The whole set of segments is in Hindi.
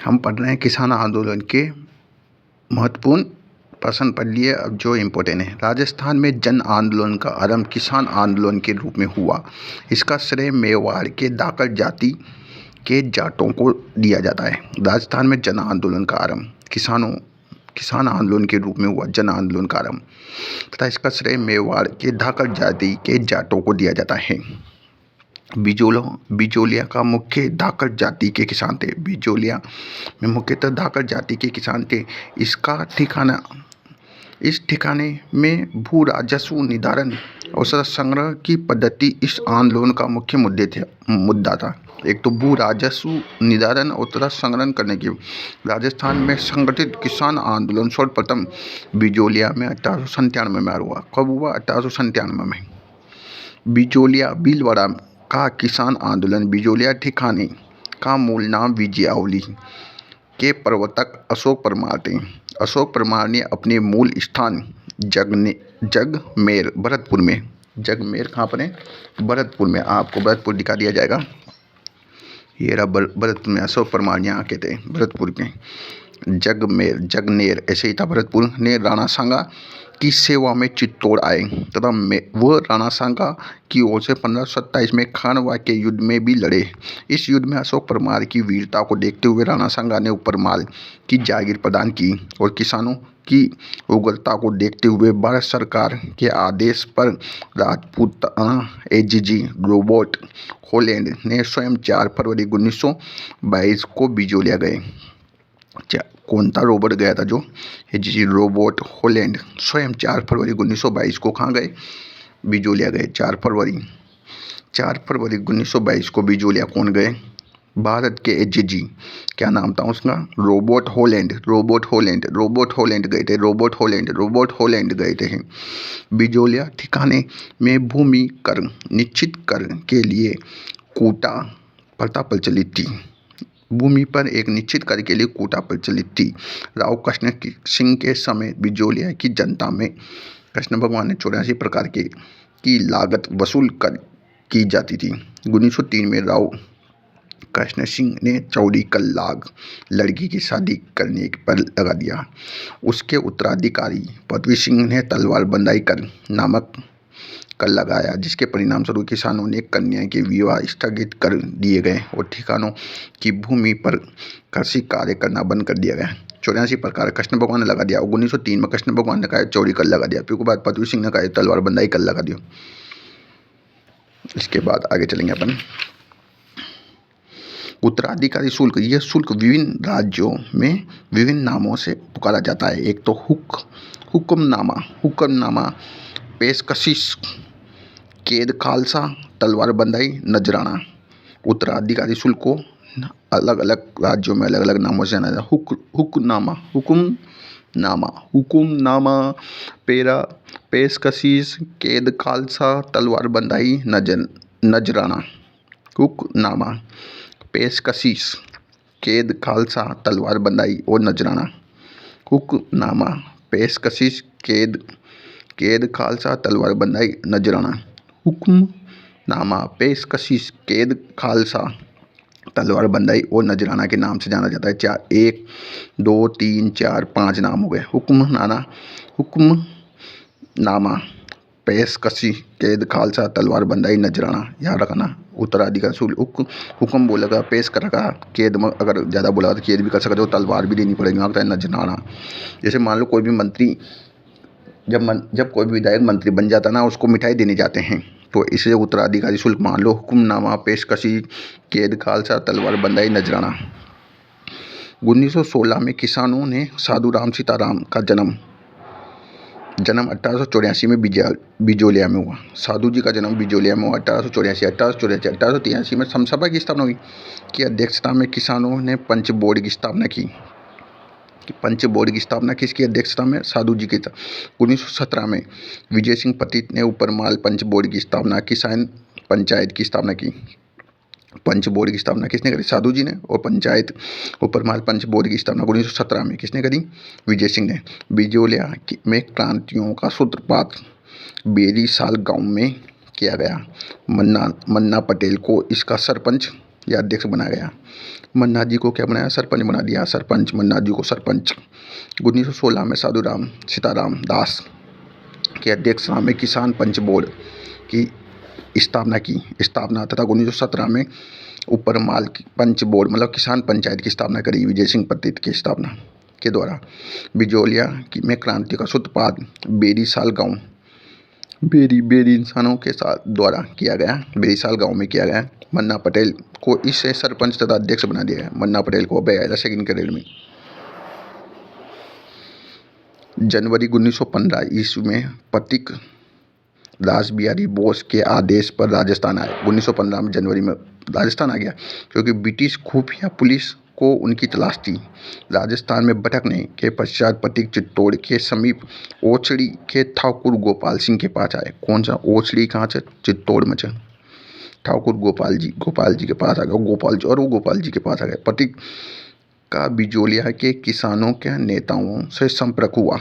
हम पढ़ रहे हैं किसान आंदोलन के महत्वपूर्ण प्रश्न पढ़ लिए। अब जो इम्पोर्टेंट है, राजस्थान में जन आंदोलन का आरंभ किसान आंदोलन के रूप में हुआ। इसका श्रेय मेवाड़ के धाकड़ जाति के जाटों को दिया जाता है। राजस्थान में जन आंदोलन का आरंभ किसान आंदोलन के रूप में हुआ जन आंदोलन का आरंभ तथा इसका श्रेय मेवाड़ के धाकड़ जाति के जाटों को दिया जाता है। बिजोलिया का मुख्य धाकड़ जाति के किसान थे। बिजोलिया में मुख्यतः धाकड़ जाति के किसान थे। इस ठिकाने में भू राजस्व निर्धारण और संग्रह की पद्धति इस आंदोलन का मुख्य मुद्दा था। एक तो भू राजस्व निर्धारण और संग्रहण करने की राजस्थान में संगठित किसान आंदोलन सर्वप्रथम बिजोलिया में 1897 में हुआ। कब हुआ? 1897 में। बिजोलिया भीलवाड़ा का किसान आंदोलन। बिजोलिया ठिकाने का मूल नाम विजयावली के प्रवर्तक अशोक परमार थे। अशोक परमार ने अपने मूल स्थान जगमेर भरतपुर में, जगमेर कहाँ पर है? भरतपुर में। आपको भरतपुर दिखा दिया जाएगा। ये रहा भरतपुर में अशोक परमार यहाँ के थे, भरतपुर के। जगनेर ऐसे ही था भरतपुर। ने राणा सांगा की सेवा में चित्तौड़ आए तथा वह राणा सांगा की ओर से 1527 में खानवा के युद्ध में भी लड़े। इस युद्ध में अशोक परमार की वीरता को देखते हुए राणा सांगा ने परमार की जागीर प्रदान की और किसानों की उग्रता को देखते हुए भारत सरकार के आदेश पर राजपूताना एजीजी रॉबर्ट हॉलैंड ने स्वयं 4 फरवरी 1922 को बिजोलिया गए। कौन था? रॉबर्ट गया था जो एजीजी रॉबर्ट हॉलैंड स्वयं 4 फरवरी 1922 को कहाँ गए? बिजोलिया गए। 4 फरवरी 1922 को बिजोलिया कौन गए? भारत के एजीजी, क्या नाम था उसका? रॉबर्ट हॉलैंड गए थे। रॉबर्ट हॉलैंड गए थे। बिजोलिया ठिकाने में भूमि कर निश्चित कर के लिए कोटा प्रथा प्रचलित थी। भूमि पर एक निश्चित कर के लिए कोटा प्रचलित थी। राव कृष्ण सिंह के समय बिजोलिया की जनता में कृष्ण भगवान ने 84 प्रकार की लागत वसूल की जाती थी। 1903 में राव कृष्ण सिंह ने चौड़ी कल्लाग लड़की की शादी करने पर लगा दिया। उसके उत्तराधिकारी पृथ्वी सिंह ने तलवार बंदाई कर नामक कर लगाया, जिसके परिणाम स्वरूप किसानों ने कन्या के विवाह स्थगित कर दिए गए और ठिकानों की भूमि पर कृषि कार्य करना बंद कर दिया गया। 84 प्रकार कृष्ण भगवान ने लगा दिया। 1903 में कृष्ण भगवान ने कहा चौड़ी कर लगा दिया। फिर उसके बाद पृथ्वी सिंह ने कहा तलवार बंदाई कर लगा दिया। इसके बाद आगे चलेंगे अपन। उत्तराधिकारी शुल्क। यह शुल्क विभिन्न राज्यों में विभिन्न नामों से पुकारा जाता है। एक तो हुक्मनामा, पेशकशिश, कैद खालसा, तलवार बंदाई, नजराना। उत्तराधिकारी शुल्क को अलग अलग राज्यों में अलग अलग नामों से जाना जाता है। हुक्मनामा, पेशकशिश, कैद खालसा, तलवार बंदाई, नजराना। हुक्मनामा, पेशकशिश, कैद खालसा, तलवार बंदाई और नजराना। हुक्मनामा, पेशकशिश, कैद खालसा, तलवार बंदाई, नजराना। हुक्मनामा, पेशकशिश, कैद खालसा, तलवार बंदाई और नजराना के नाम से जाना जाता है। 1 2 3 4 5 नाम हो गए। हुक्मनामा, पेशकशिश, कैद खालसा, तलवार बंदाई, नजराना। याद रखना। उत्तराधिकारी शुल्क हुक्म बोलेगा, पेश करेगा, कैद में अगर ज़्यादा बोला तो कैद भी कर सकते हो, तलवार भी देनी पड़ेगी। आता है नजराना। जैसे मान लो कोई भी मंत्री जब कोई भी विधायक मंत्री बन जाता ना, उसको मिठाई देने जाते हैं, तो इसलिए उत्तराधिकारी शुल्क मान लो। हुक्मनामा, पेशकशी, कैद खालसा, तलवार बंदाई, नजराना। 1916 में किसानों ने साधु राम सीताराम का जन्म 1884 में बिजोलिया में हुआ। साधु जी का जन्म बिजोलिया में हुआ 1883 में समसभा की स्थापना हुई। की अध्यक्षता में किसानों ने पंच बोर्ड की स्थापना की। किसकी अध्यक्षता में? साधु जी की। 1917 में विजय सिंह पतित ने उपरमाल पंच बोर्ड की स्थापना, किसान पंचायत की स्थापना की। पंच बोर्ड की स्थापना किसने करी? साधु जी ने। और पंचायत उपरमाल पंच बोर्ड की स्थापना 1917 में किसने करी? विजय सिंह ने। बिजोलिया में क्रांतियों का सूत्रपात बेरी साल गांव में किया गया। मन्ना पटेल को इसका सरपंच या अध्यक्ष बनाया गया। मन्ना जी को क्या बनाया, सरपंच बना दिया, सरपंच, मन्ना जी को सरपंच। 1916 में साधुराम सीताराम दास के अध्यक्षता में किसान पंच बोर्ड की स्थापना तथा 1917 में ऊपर माल पंच बोर्ड मतलब किसान पंचायत की स्थापना करी विजय सिंह पतित की स्थापना के द्वारा। बिजोलिया में क्रांति का सूत्रपात बेरीसाल गांव बेरी इंसानों के साथ द्वारा किया गया, बेरीसाल गांव में किया गया। मन्ना पटेल को इससे सरपंच तथा अध्यक्ष बना दिया गया। मन्ना पटेल को बकायदा सेकंड ग्रेड में। जनवरी 1915 ईस्वी में प्रतीक रासबिहारी बोस के आदेश पर राजस्थान आए। 1915 में जनवरी में राजस्थान आ गया क्योंकि ब्रिटिश खुफिया पुलिस को उनकी तलाश थी। राजस्थान में भटकने के पश्चात प्रतीक चित्तौड़ के समीप ओछड़ी के ठाकुर गोपाल सिंह के पास आए। कौन सा ओछड़ी, कहाँ से, चित्तौड़ में। ठाकुर गोपाल जी के पास आ गए, गोपाल जी के पास आ गए। प्रतीक का बिजोलिया के किसानों के नेताओं से संपर्क हुआ।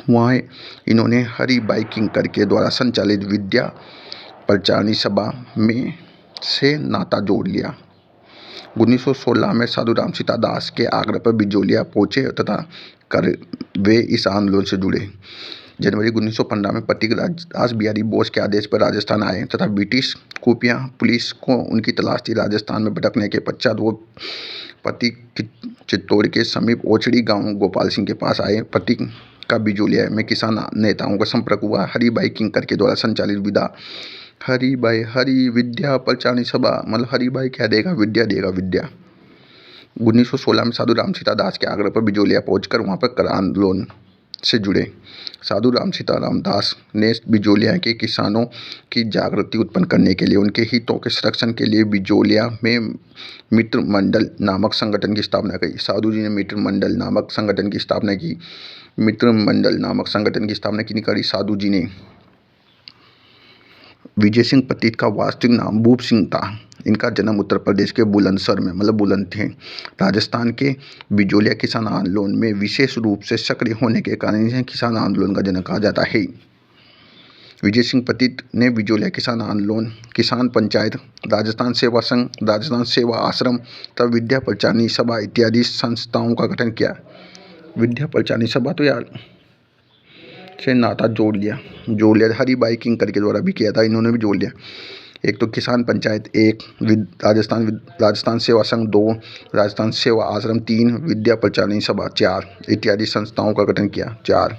वहाँ इन्होंने हरि बाई किंकर के द्वारा संचालित विद्या प्रचारिणी सभा में से नाता जोड़ लिया। 1916 में साधुराम सीतादास के आग्रह पर बिजोलिया पहुंचे तथा वे इस आंदोलन से जुड़े। जनवरी 1915 में प्रतीक रासबिहारी बोस के आदेश पर राजस्थान आए तथा ब्रिटिश खुफिया पुलिस को उनकी तलाश थी। राजस्थान में भटकने के पश्चात वो प्रतीक चित्तौड़ के समीप ओछड़ी गांव गोपाल सिंह के पास आए। प्रतीक का बिजोलिया में किसान नेताओं का संपर्क हुआ। हरि बाई किंकर के द्वारा संचालित हरि विद्या प्रचारिणी सभा मतलब हरि बाई क्या देगा, विद्या देगा, विद्या। 1916 में साधुराम सीतादास के आग्रह पर बिजोलिया पहुंचकर वहां पर कर आंदोलन से जुड़े। साधुराम सीताराम दास ने बिजोलिया के किसानों की जागृति उत्पन्न करने के लिए उनके हितों के संरक्षण के लिए बिजोलिया में मित्र मंडल नामक संगठन की स्थापना की। साधु जी ने मित्र मंडल नामक संगठन की स्थापना की। मित्र मंडल नामक संगठन की स्थापना किसने करी, साधु जी ने। विजय सिंह पतित का वास्तविक नाम भूप सिंह था। इनका जन्म उत्तर प्रदेश के बुलंदशहर में मतलब बुलंद थे। राजस्थान के बिजोलिया किसान आंदोलन में विशेष रूप से सक्रिय होने के कारण इन्हें किसान आंदोलन का जनक कहा जाता है। विजय सिंह पतित ने बिजोलिया किसान आंदोलन, किसान पंचायत, राजस्थान सेवा संघ, राजस्थान सेवा आश्रम तथा विद्या प्रचारिणी सभा इत्यादि संस्थाओं का गठन किया। विद्या प्रचारिणी सभा तो यार से नाता जोड़ लिया हरि बाई किंकर के द्वारा भी किया था, इन्होंने भी जोड़ लिया। एक तो किसान पंचायत 1, राजस्थान सेवा संघ 2, राजस्थान सेवा आश्रम 3, विद्या प्रचारिणी सभा 4 इत्यादि संस्थाओं का गठन किया। 4